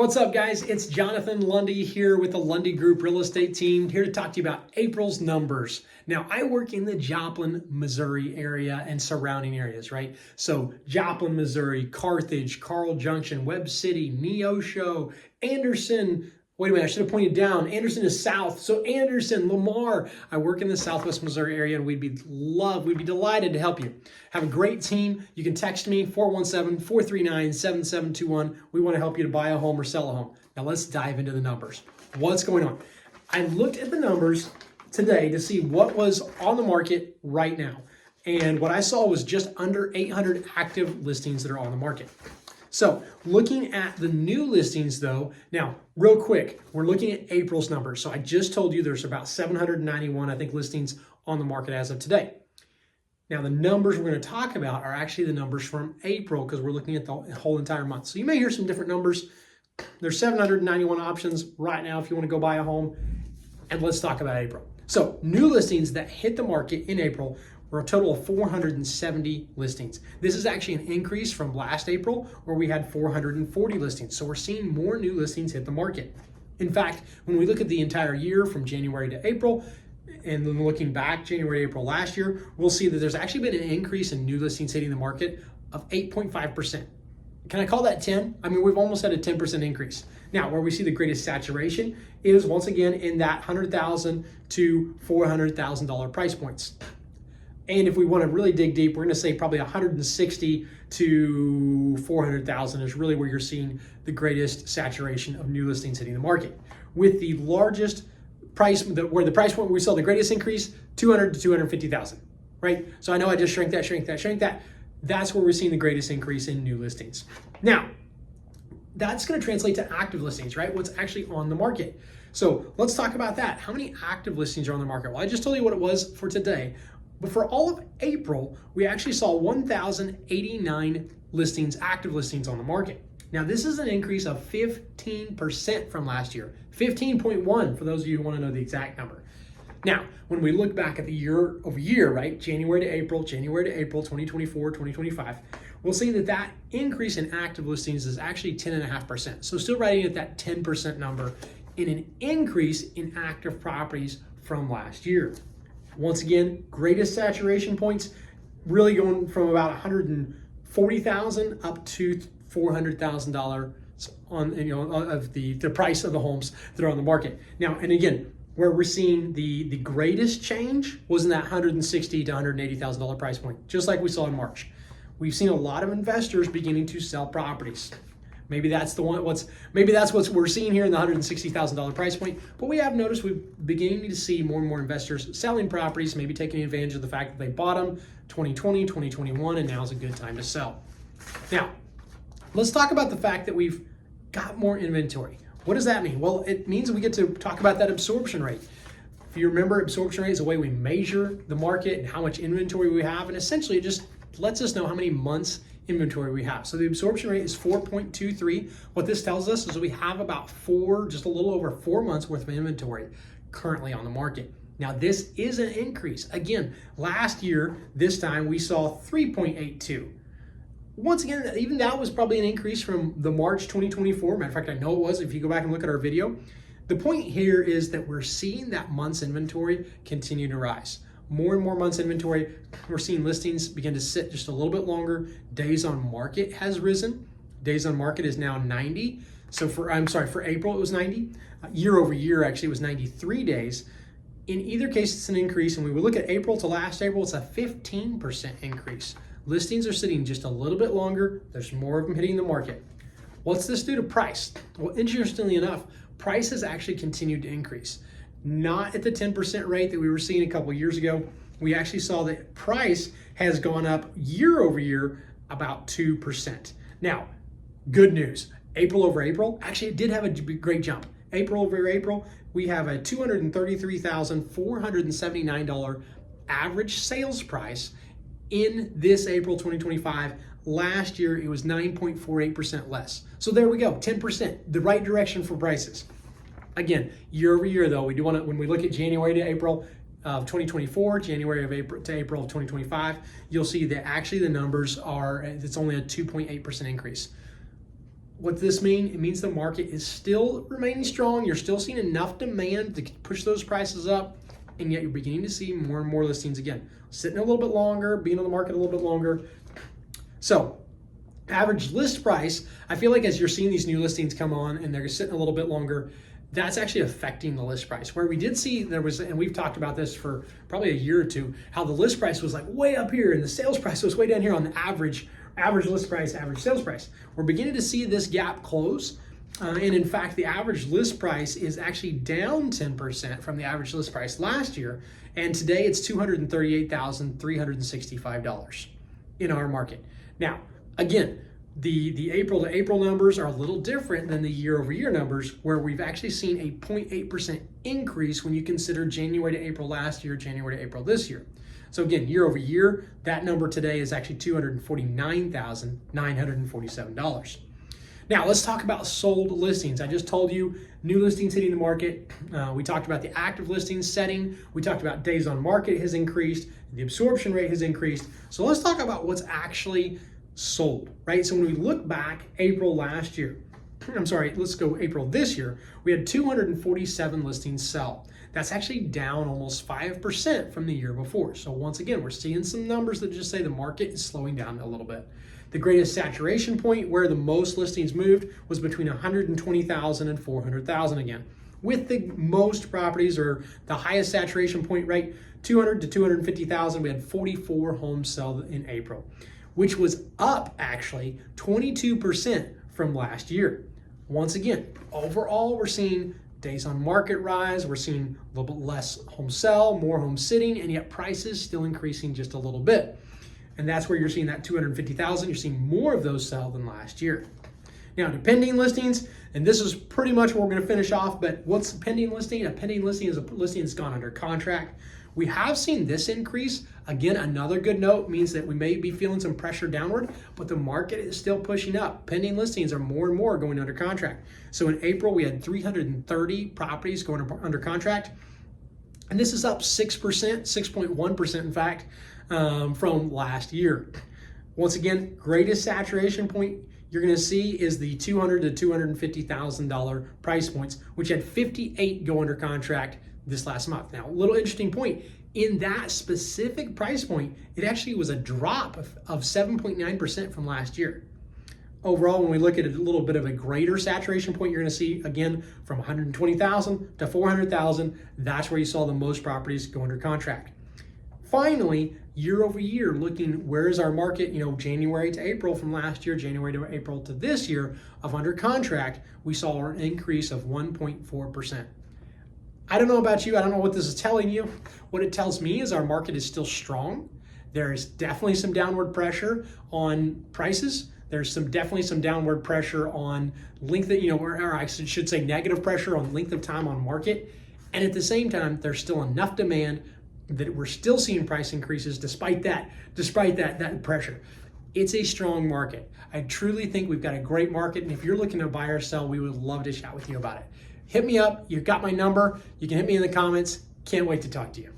What's up, guys? It's Jonathan Lundy here with the Lundy Group Real Estate Team, here to talk to you about April's numbers. Now, I work in the Joplin, Missouri area and surrounding areas, right? So Joplin, Missouri, Carthage, Carl Junction, Webb City, Neosho, Anderson. Wait a minute, I should have pointed down. Anderson is south. So Anderson, Lamar. I work in the Southwest Missouri area, and we'd be delighted to help you. Have a great team. You can text me, 417-439-7721. We want to help you to buy a home or sell a home. Now let's dive into the numbers. What's going on? I looked at the numbers today to see what was on the market right now. And what I saw was just under 800 active listings that are on the market. So looking at the new listings though, now real quick, we're looking at April's numbers. So I just told you there's about 791, I think, listings on the market as of today. Now the numbers we're going to talk about are actually the numbers from April because we're looking at the whole entire month. So you may hear some different numbers. There's 791 options right now if you want to go buy a home. And let's talk about April. So new listings that hit the market in April were a total of 470 listings. This is actually an increase from last April where we had 440 listings. So we're seeing more new listings hit the market. In fact, when we look at the entire year from January to April, and then looking back January to April last year, we'll see that there's actually been an increase in new listings hitting the market of 8.5%. Can I call that 10? I mean, we've almost had a 10% increase. Now, where we see the greatest saturation is once again in that $100,000 to $400,000 price points. And if we want to really dig deep, we're going to say probably 160 to 400,000 is really where you're seeing the greatest saturation of new listings hitting the market. With the largest price, where the price point we saw the greatest increase, 200 to 250,000, right? So I know I just shrank that. That's where we're seeing the greatest increase in new listings. Now, that's going to translate to active listings, right? What's actually on the market. So let's talk about that. How many active listings are on the market? Well, I just told you what it was for today. But for all of April, we actually saw 1,089 listings, active listings on the market. Now, this is an increase of 15% from last year. 15.1 for those of you who want to know the exact number. Now, when we look back at the year over year, right, January to April, 2024, 2025, we'll see that that increase in active listings is actually 10.5%. So still riding at that 10% number in an increase in active properties from last year. Once again, greatest saturation points really going from about 140,000 up to $400,000 on of the price of the homes that are on the market. Now, and again, where we're seeing the greatest change was in that $160,000 to $180,000 price point, just like we saw in March. We've seen a lot of investors beginning to sell properties. Maybe that's what we're seeing here in the $160,000 price point. But we have noticed we're beginning to see more and more investors selling properties, maybe taking advantage of the fact that they bought them 2020, 2021, and now is a good time to sell. Now, let's talk about the fact that we've got more inventory. What does that mean? Well, it means we get to talk about that absorption rate. If you remember, absorption rate is a way we measure the market and how much inventory we have, and essentially it just lets us know how many months inventory we have. So the absorption rate is 4.23. What this tells us is we have about just a little over 4 months worth of inventory currently on the market. Now this is an increase. Again, last year, this time we saw 3.82. Once again, even that was probably an increase from the March 2024. Matter of fact, I know it was if you go back and look at our video. The point here is that we're seeing that month's inventory continue to rise. More and more months inventory. We're seeing listings begin to sit just a little bit longer. Days on market has risen. Days on market is now 90. So for April it was 90. Year over year, actually, it was 93 days. In either case, it's an increase. And when we look at April to last April, it's a 15% increase. Listings are sitting just a little bit longer. There's more of them hitting the market. What's this do to price? Well, interestingly enough, price has actually continued to increase. Not at the 10% rate that we were seeing a couple of years ago. We actually saw that price has gone up year over year about 2%. Now, good news, April over April, actually it did have a great jump. April over April, we have a $233,479 average sales price in this April 2025. Last year, it was 9.48% less. So there we go, 10%, the right direction for prices. Again, year over year though, we do want to, when we look at January to April of 2024, January of April to April of 2025, you'll see that actually the numbers are, it's only a 2.8% increase. What does this mean? It means the market is still remaining strong. You're still seeing enough demand to push those prices up, and yet you're beginning to see more and more listings again, sitting a little bit longer, being on the market a little bit longer. So average list price, I feel like as you're seeing these new listings come on and they're sitting a little bit longer, that's actually affecting the list price. Where we did see there was, and we've talked about this for probably a year or two, how the list price was like way up here and the sales price was way down here on the average list price, average sales price. We're beginning to see this gap close. And in fact, the average list price is actually down 10% from the average list price last year. And today it's $238,365 in our market. Now, again, the April to April numbers are a little different than the year over year numbers, where we've actually seen a 0.8% increase when you consider January to April last year, January to April this year. So again, year over year, that number today is actually $249,947. Now let's talk about sold listings. I just told you new listings hitting the market. We talked about the active listings setting. We talked about days on market has increased. The absorption rate has increased. So let's talk about what's actually sold, right? So when we look back April last year, let's go April this year, we had 247 listings sell. That's actually down almost 5% from the year before. So once again, we're seeing some numbers that just say the market is slowing down a little bit. The greatest saturation point where the most listings moved was between 120,000 and 400,000 again. With the most properties, or the highest saturation point rate, 200 to 250,000, we had 44 homes sell in April, which was up actually 22% from last year. Once again, overall, we're seeing days on market rise. We're seeing a little bit less homes sell, more homes sitting, and yet prices still increasing just a little bit. And that's where you're seeing that 250,000. You're seeing more of those sell than last year. Now, the pending listings, and this is pretty much where we're going to finish off, but what's a pending listing? A pending listing is a listing that's gone under contract. We have seen this increase. Again, another good note means that we may be feeling some pressure downward, but the market is still pushing up. Pending listings are more and more going under contract. So in April, we had 330 properties going under contract. And this is up 6%, 6.1% in fact, from last year. Once again, greatest saturation point you're going to see is the $200,000 to $250,000 price points, which had 58 go under contract this last month. Now, a little interesting point, in that specific price point, it actually was a drop of 7.9% from last year. Overall, when we look at a little bit of a greater saturation point, you're going to see, again, from 120,000 to 400,000, that's where you saw the most properties go under contract. Finally, year over year, looking where is our market, January to April from last year, January to April to this year of under contract, we saw an increase of 1.4%. I don't know about you. I don't know what this is telling you. What it tells me is our market is still strong. There is definitely some downward pressure on prices. There's definitely some downward pressure on length, or I should say negative pressure on length of time on market. And at the same time, there's still enough demand that we're still seeing price increases despite that pressure. It's a strong market. I truly think we've got a great market. And if you're looking to buy or sell, we would love to chat with you about it. Hit me up. You've got my number. You can hit me in the comments. Can't wait to talk to you.